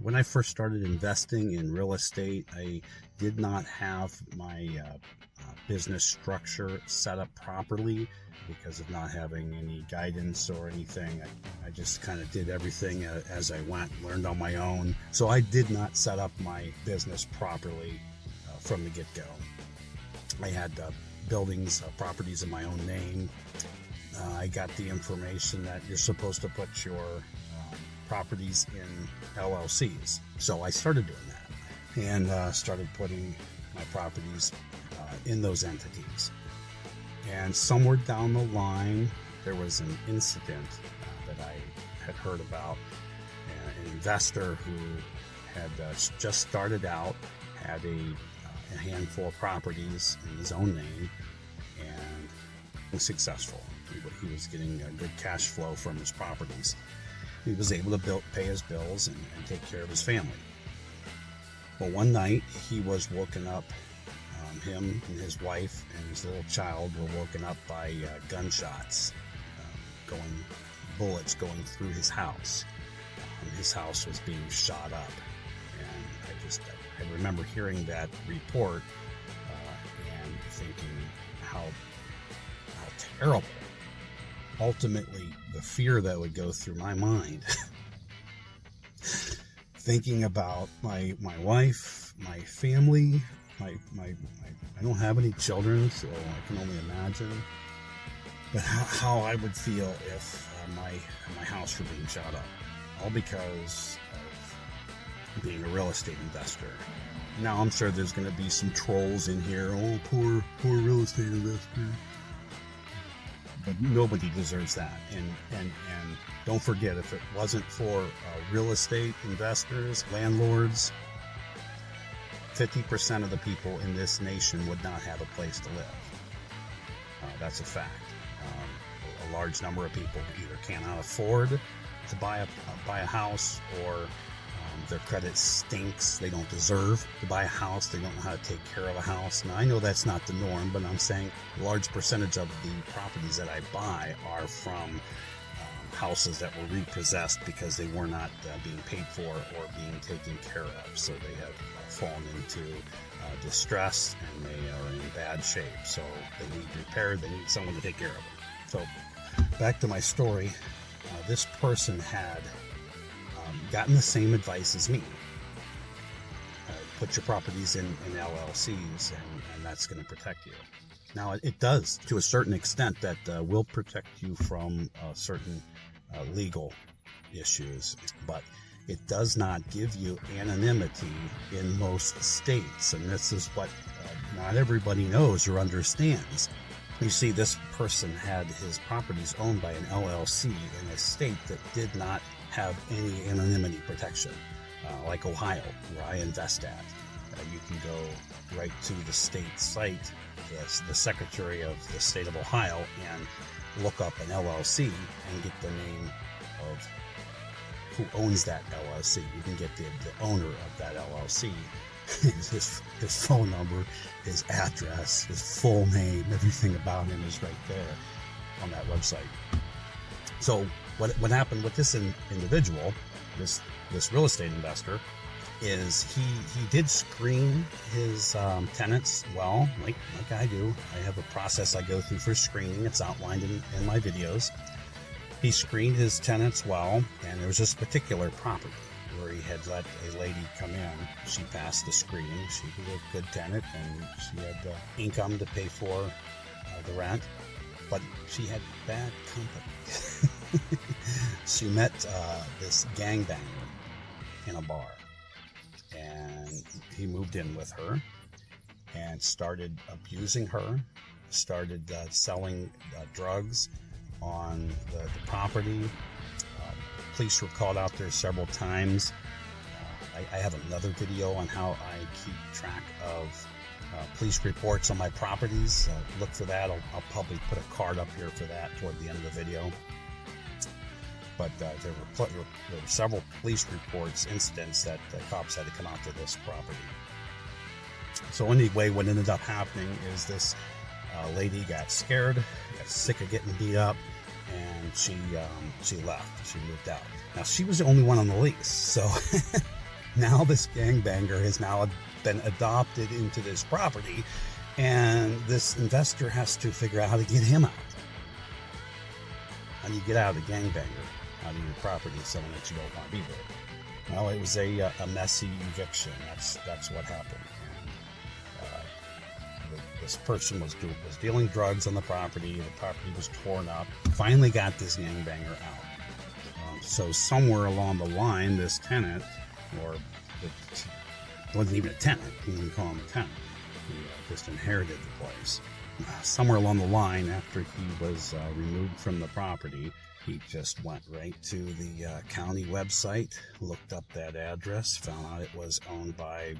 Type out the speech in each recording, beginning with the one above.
When I first started investing in real estate, I did not have my business structure set up properly because of not having any guidance or anything. I just kind of did everything as I went, learned on my own. So I did not set up my business properly from the get-go. I had buildings, properties in my own name. I got the information that you're supposed to put your properties in LLCs. So I started doing that and started putting my properties in those entities. And somewhere down the line, there was an incident that I had heard about. An investor who had just started out, had a handful of properties in his own name, and was successful. He was getting a good cash flow from his properties. He was able to pay his bills and take care of his family. Well, one night he was woken up, him and his wife and his little child were woken up by gunshots, bullets going through his house. His house was being shot up. And I remember hearing that report and thinking how terrible. Ultimately, the fear that would go through my mind, thinking about my wife, my family, I don't have any children, so I can only imagine. But how I would feel if my house were being shot up, all because of being a real estate investor. Now I'm sure there's going to be some trolls in here. Oh, poor real estate investor. But nobody deserves that. And don't forget, if it wasn't for real estate investors, landlords, 50% of the people in this nation would not have a place to live. That's a fact. A large number of people either cannot afford to buy a house, or their credit stinks. They don't deserve to buy a house. They don't know how to take care of a house. Now, I know that's not the norm, but I'm saying a large percentage of the properties that I buy are from houses that were repossessed because they were not being paid for or being taken care of. So they have fallen into distress and they are in bad shape. So they need repaired. They need someone to take care of them. So back to my story. This person had gotten the same advice as me. Put your properties in LLCs and that's going to protect you. Now, it does to a certain extent. That will protect you from certain legal issues, but it does not give you anonymity in most states. And this is what not everybody knows or understands. You see, this person had his properties owned by an LLC in a state that did not have any anonymity protection, like Ohio, where I invest at. You can go right to the state site, the Secretary of the State of Ohio, and look up an LLC and get the name of who owns that LLC. You can get the owner of that LLC, his phone number, his address, his full name, everything about him is right there on that website. So what happened with this individual, this real estate investor, is he did screen his tenants well, like I do. I have a process I go through for screening. It's outlined in my videos. He screened his tenants well, and there was this particular property where he had let a lady come in. She passed the screening. She was a good tenant, and she had income to pay for the rent, but she had bad company. She met this gangbanger in a bar, and he moved in with her and started abusing her, started selling drugs on the property. Police were called out there several times. I have another video on how I keep track of police reports on my properties. Look for that. I'll probably put a card up here for that toward the end of the video. But there were several police reports, incidents that the cops had to come out to this property. So anyway, what ended up happening is this lady got scared, got sick of getting beat up, and she left. She moved out. Now, she was the only one on the lease, so Now this gangbanger has now been adopted into this property, and this investor has to figure out how to get him out. How do you get out of the gangbanger out of your property, someone that you don't want to be with? Well, it was a messy eviction. That's what happened. And, this person was dealing drugs on the property. The property was torn up. Finally got this gangbanger out. So somewhere along the line, this tenant, or it wasn't even a tenant, you can call him a tenant, he just inherited the place. Somewhere along the line, after he was removed from the property, he just went right to the county website, looked up that address, found out it was owned by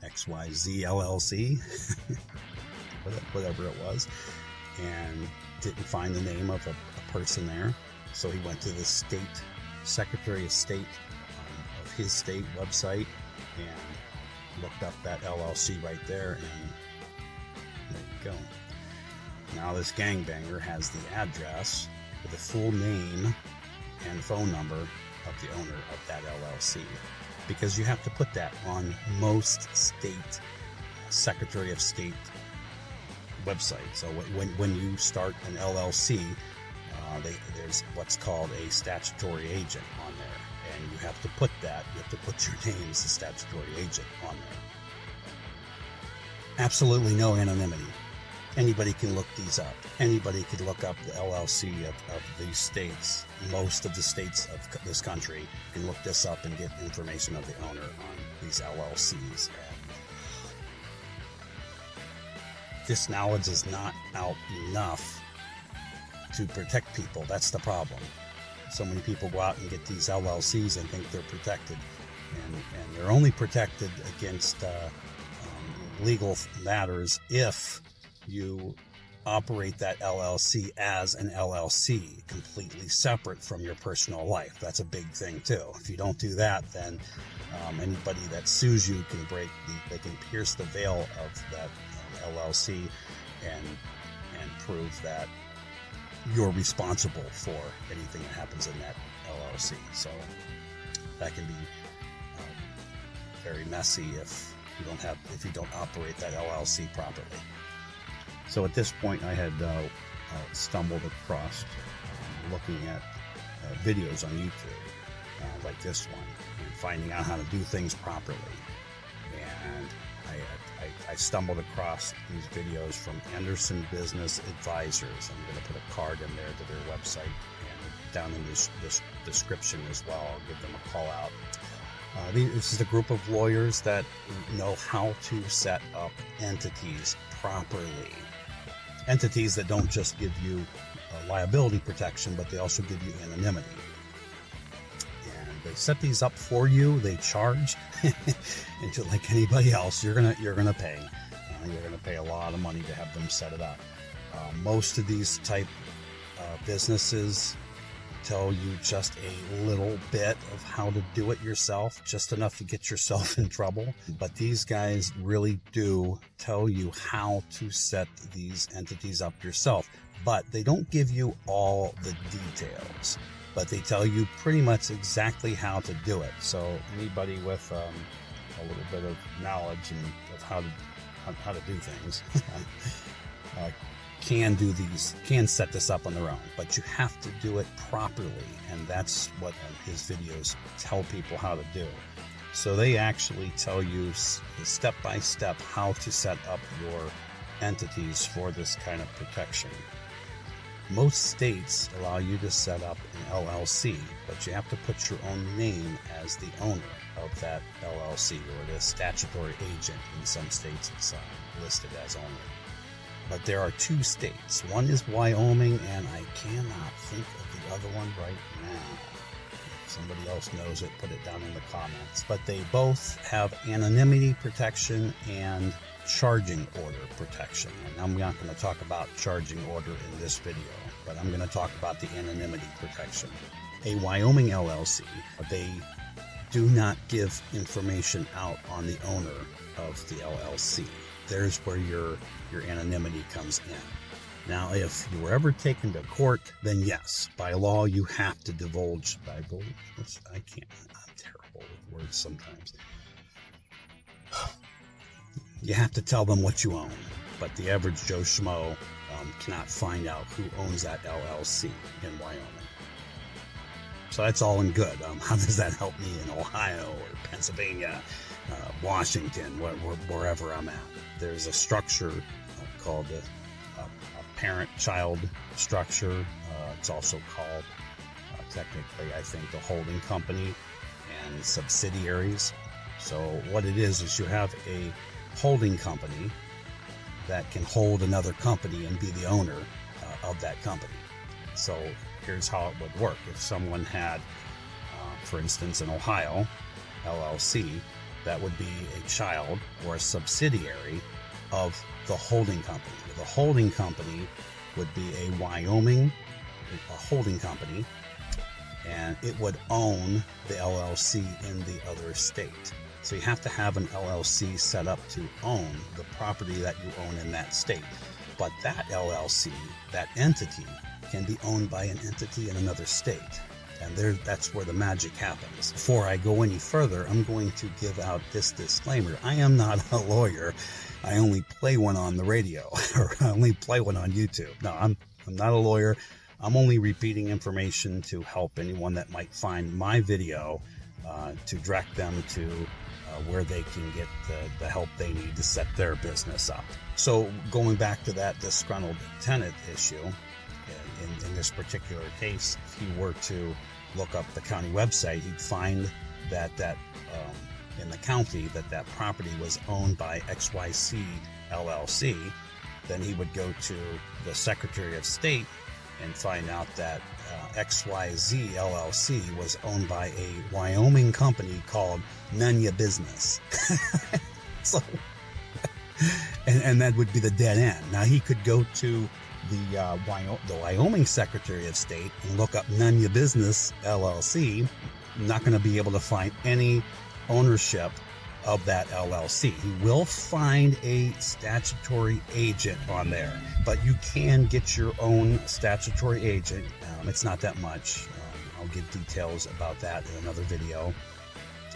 XYZ LLC, whatever it was, and didn't find the name of a person there. So he went to the state Secretary of State of his state website and looked up that LLC right there, and there you go. Now this gangbanger has the address with the full name and phone number of the owner of that LLC, because you have to put that on most state Secretary of State websites. So when you start an LLC, there's what's called a statutory agent on there, and you have to put that. You have to put your name as the statutory agent on there. Absolutely no anonymity. Anybody can look these up. Anybody could look up the LLC of these states. Most of the states of this country can look this up and get information of the owner on these LLCs. This knowledge is not out enough to protect people. That's the problem. So many people go out and get these LLCs and think they're protected, and they're only protected against legal matters if you operate that LLC as an LLC, completely separate from your personal life. That's a big thing too. If you don't do that, then anybody that sues you can they can pierce the veil of that LLC and prove that you're responsible for anything that happens in that LLC. So that can be very messy if you don't operate that LLC properly. So at this point, I had stumbled across looking at videos on YouTube like this one, and finding out how to do things properly. And I stumbled across these videos from Anderson Business Advisors. I'm going to put a card in there to their website, and down in this description as well. I'll give them a call out. This is a group of lawyers that know how to set up entities properly. Entities that don't just give you liability protection, but they also give you anonymity. And they set these up for you. They charge, and just like anybody else, you're gonna pay. You're gonna pay a lot of money to have them set it up. Most of these type businesses tell you just a little bit of how to do it yourself, just enough to get yourself in trouble. But these guys really do tell you how to set these entities up yourself. But they don't give you all the details, but they tell you pretty much exactly how to do it. So anybody with a little bit of knowledge and of how to do things can set this up on their own, but you have to do it properly, and that's what his videos tell people how to do. So they actually tell you step by step how to set up your entities for this kind of protection. Most states allow you to set up an LLC, but you have to put your own name as the owner of that LLC, or the statutory agent. In some states it's listed as owner. But there are two states. One is Wyoming, and I cannot think of the other one right now. If somebody else knows it, put it down in the comments. But they both have anonymity protection and charging order protection. And I'm not going to talk about charging order in this video, but I'm going to talk about the anonymity protection. A Wyoming LLC, they do not give information out on the owner of the LLC. There's where your anonymity comes in. Now, if you were ever taken to court, then yes, by law, you have to divulge. I'm terrible with words words sometimes. You have to tell them what you own, but the average Joe Schmo cannot find out who owns that LLC in Wyoming. So that's all in good. How does that help me in Ohio or Pennsylvania, Washington, wherever I'm at? There's a structure called a parent-child structure. It's also called, technically, I think, the holding company and subsidiaries. So what it is you have a holding company that can hold another company and be the owner of that company. So here's how it would work. If someone had, for instance, in Ohio, LLC, that would be a child or a subsidiary of the holding company. The holding company would be a Wyoming holding company, and it would own the LLC in the other state. So you have to have an LLC set up to own the property that you own in that state. But that LLC, that entity, can be owned by an entity in another state. And that's where the magic happens. Before I go any further, I'm going to give out this disclaimer. I am not a lawyer. I only play one on the radio, or I only play one on YouTube. No, I'm not a lawyer. I'm only repeating information to help anyone that might find my video to direct them to where they can get the help they need to set their business up. So going back to that disgruntled tenant issue, in this particular case, if you were to look up the county website, you'd find that in the county that property was owned by XYC LLC. Then he would go to the Secretary of State and find out that XYZ LLC was owned by a Wyoming company called None Ya Business. So, and that would be the dead end. Now he could go to the Wyoming Secretary of State and look up None Ya Business LLC. Not going to be able to find any ownership of that LLC. He will find a statutory agent on there, but you can get your own statutory agent. It's not that much. I'll give details about that in another video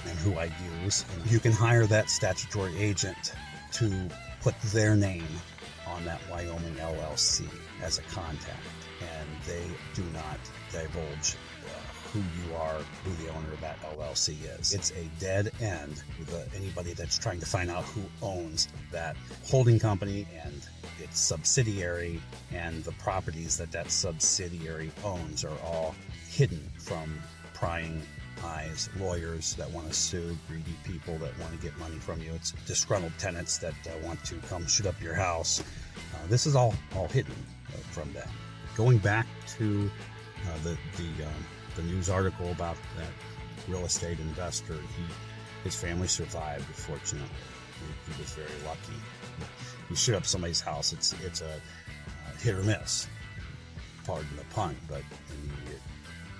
and who I use. And you can hire that statutory agent to put their name on that Wyoming LLC as a contact, and they do not divulge who you are, who the owner of that LLC is. It's a dead end with anybody that's trying to find out who owns that holding company and its subsidiary, and the properties that subsidiary owns are all hidden from prying eyes, lawyers that want to sue, greedy people that want to get money from you. It's disgruntled tenants that want to come shoot up your house. This is all hidden from them. Going back to the news article about that real estate investor, his family survived, fortunately. He was very lucky. You shoot up somebody's house, it's a hit or miss, pardon the pun, but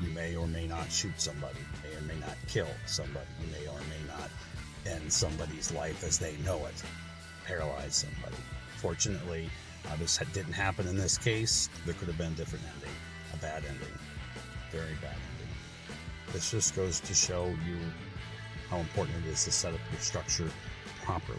you may or may not shoot somebody, may or may not kill somebody, you may or may not end somebody's life as they know it, paralyze somebody. Fortunately, this didn't happen in this case. There could have been a different ending, a bad ending, very bad ending. This just goes to show you how important it is to set up your structure properly.